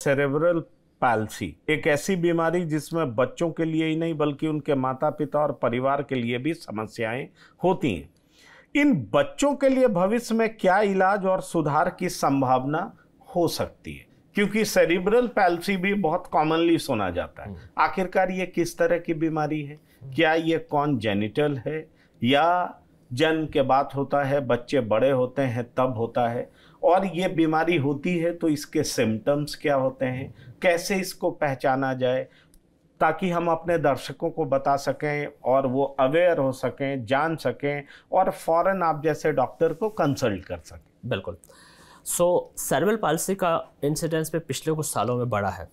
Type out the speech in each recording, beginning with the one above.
Cerebral palsy एक ऐसी बीमारी जिसमें बच्चों के लिए ही नहीं बल्कि उनके माता पिता और परिवार के लिए भी समस्याएं होती हैं। इन बच्चों के लिए भविष्य में क्या इलाज और सुधार की संभावना हो सकती है, क्योंकि सेरिब्रल पैल्सी भी बहुत कॉमनली सुना जाता है। आखिरकार ये किस तरह की बीमारी है? क्या ये कॉन्जेनिटल है या जन्म के बाद होता है, बच्चे बड़े होते हैं तब होता है? और ये बीमारी होती है तो इसके सिम्टम्स क्या होते हैं, कैसे इसको पहचाना जाए, ताकि हम अपने दर्शकों को बता सकें और वो अवेयर हो सकें, जान सकें और फौरन आप जैसे डॉक्टर को कंसल्ट कर सकें। बिल्कुल। सेरेब्रल पाल्सी का इंसिडेंस पे पिछले कुछ सालों में बढ़ा है।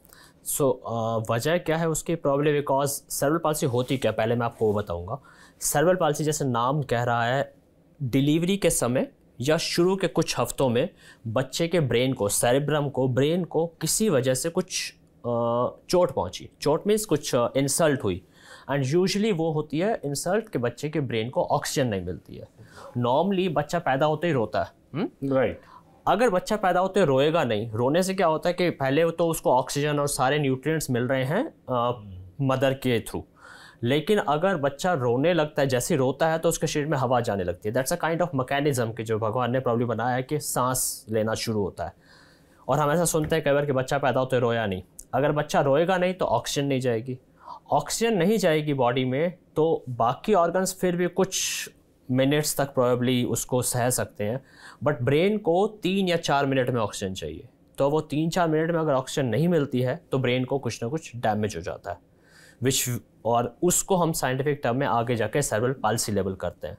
वजह क्या है उसकी? प्रॉब्लम बिकॉज सेरेब्रल पाल्सी होती क्या, पहले मैं आपको वो बताऊंगा। सेरेब्रल पाल्सी जैसे नाम कह रहा है, डिलीवरी के समय या शुरू के कुछ हफ्तों में बच्चे के ब्रेन को, सेरेब्रम को, ब्रेन को किसी वजह से कुछ चोट पहुंची। चोट मीन्स कुछ इंसल्ट हुई, एंड यूजुअली वो होती है इंसल्ट के बच्चे के ब्रेन को ऑक्सीजन नहीं मिलती है। नॉर्मली बच्चा पैदा होते ही रोता है, राइट। अगर बच्चा पैदा होते रोएगा नहीं, रोने से क्या होता है कि पहले तो उसको ऑक्सीजन और सारे न्यूट्रिएंट्स मिल रहे हैं मदर के थ्रू, लेकिन अगर बच्चा रोने लगता है, जैसे रोता है तो उसके शरीर में हवा जाने लगती है। That's a kind of mechanism कि जो भगवान ने प्रॉब्लम बनाया है कि सांस लेना शुरू होता है। और हम ऐसा सुनते हैं कई बार कि बच्चा पैदा होते रोया नहीं। अगर बच्चा रोएगा नहीं तो ऑक्सीजन नहीं जाएगी, ऑक्सीजन नहीं जाएगी बॉडी में तो बाकी ऑर्गन्स फिर भी कुछ मिनट्स तक प्रोबेबली उसको सह सकते हैं, बट ब्रेन को 3 या 4 मिनट में ऑक्सीजन चाहिए। तो वो 3-4 मिनट में अगर ऑक्सीजन नहीं मिलती है तो ब्रेन को कुछ ना कुछ डैमेज हो जाता है, और उसको हम साइंटिफिक टर्म में आगे जाके सेरेब्रल पाल्सी लेवल करते हैं।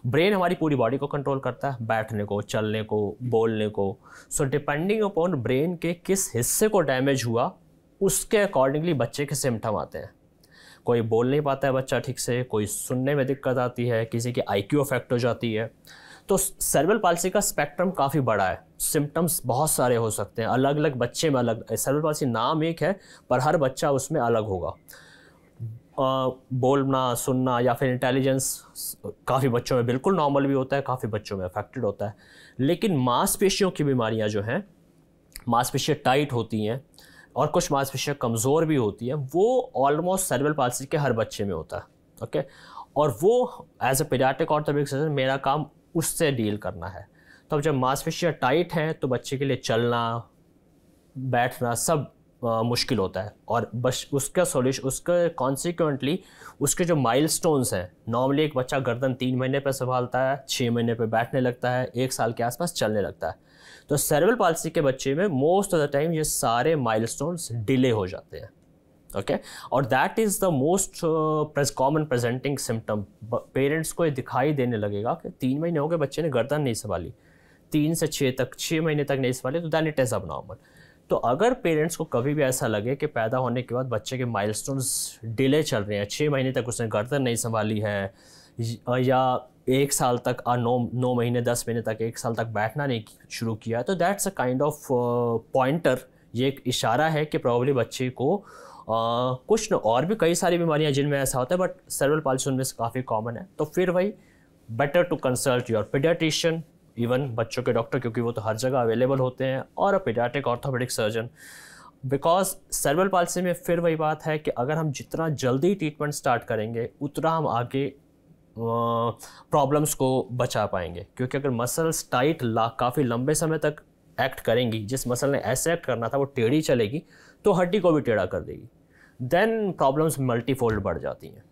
ब्रेन हमारी पूरी बॉडी को कंट्रोल करता है, बैठने को, चलने को, बोलने को। सो डिपेंडिंग अपॉन ब्रेन के किस हिस्से को डैमेज हुआ उसके अकॉर्डिंगली बच्चे के सिम्टम आते हैं। कोई बोल नहीं पाता है बच्चा ठीक से, कोई सुनने में दिक्कत आती है, किसी की IQ अफेक्ट हो जाती है। तो सेरेब्रल पाल्सी का स्पेक्ट्रम काफ़ी बड़ा है, सिम्टम्स बहुत सारे हो सकते हैं, अलग अलग बच्चे में अलग। सेरेब्रल पाल्सी नाम एक है पर हर बच्चा उसमें अलग होगा। बोलना, सुनना या फिर इंटेलिजेंस काफ़ी बच्चों में बिल्कुल नॉर्मल भी होता है, काफ़ी बच्चों में अफेक्टेड होता है। लेकिन मांसपेशियों की बीमारियां जो हैं, मांसपेशियां टाइट होती हैं और कुछ मांसपेशियां कमज़ोर भी होती हैं, वो ऑलमोस्ट सेरेब्रल पाल्सी के हर बच्चे में होता है। ओके, और वो as a paediatric orthopaedic surgeon मेरा काम उससे डील करना है। तो अब जब मांसपेशियां टाइट हैं तो बच्चे के लिए चलना, बैठना सब मुश्किल होता है, और बस उसका सॉल्यूशन, उसके कॉन्सिक्वेंटली उसके जो माइलस्टोन्स हैं, नॉर्मली एक बच्चा गर्दन 3 महीने पर संभालता है, 6 महीने पर बैठने लगता है, 1 साल के आसपास चलने लगता है। तो सेरेब्रल पाल्सी के बच्चे में मोस्ट ऑफ द टाइम ये सारे माइलस्टोन्स डिले हो जाते हैं। ओके, और that is the most common presenting symptom. Parents को ये दिखाई देने लगेगा कि 3 महीने हो गए बच्चे ने गर्दन नहीं संभाली, 3 से 6 महीने तक नहीं संभाली, तो दैन इट इज़ अब नॉर्मल। तो अगर पेरेंट्स को कभी भी ऐसा लगे कि पैदा होने के बाद बच्चे के माइलस्टोन्स डिले चल रहे हैं, 6 महीने तक उसने गर्दन नहीं संभाली है, या 1 साल तक 9 महीने 10 महीने तक 1 साल तक बैठना नहीं शुरू किया, तो that's a kind of pointer. ये एक इशारा है कि प्रॉब्ली बच्चे को कुछ न, और भी कई सारी बीमारियां जिनमें ऐसा होता है, बट सेरेब्रल पाल्सी उनमें से काफ़ी कॉमन है। तो फिर वही better to consult your paediatrician, even बच्चों के डॉक्टर, क्योंकि वो तो हर जगह अवेलेबल होते हैं, और a paediatric orthopaedic surgeon. Because cerebral palsy में फिर वही बात है कि अगर हम जितना जल्दी ट्रीटमेंट स्टार्ट करेंगे उतना हम आगे प्रॉब्लम्स को बचा पाएंगे। क्योंकि अगर मसल्स टाइट काफ़ी लंबे समय तक एक्ट करेंगी, जिस मसल ने ऐसे एक्ट करना था वो टेढ़ी चलेगी तो हड्डी को भी टेढ़ा कर देगी, देन प्रॉब्लम्स मल्टीफोल्ड बढ़ जाती हैं।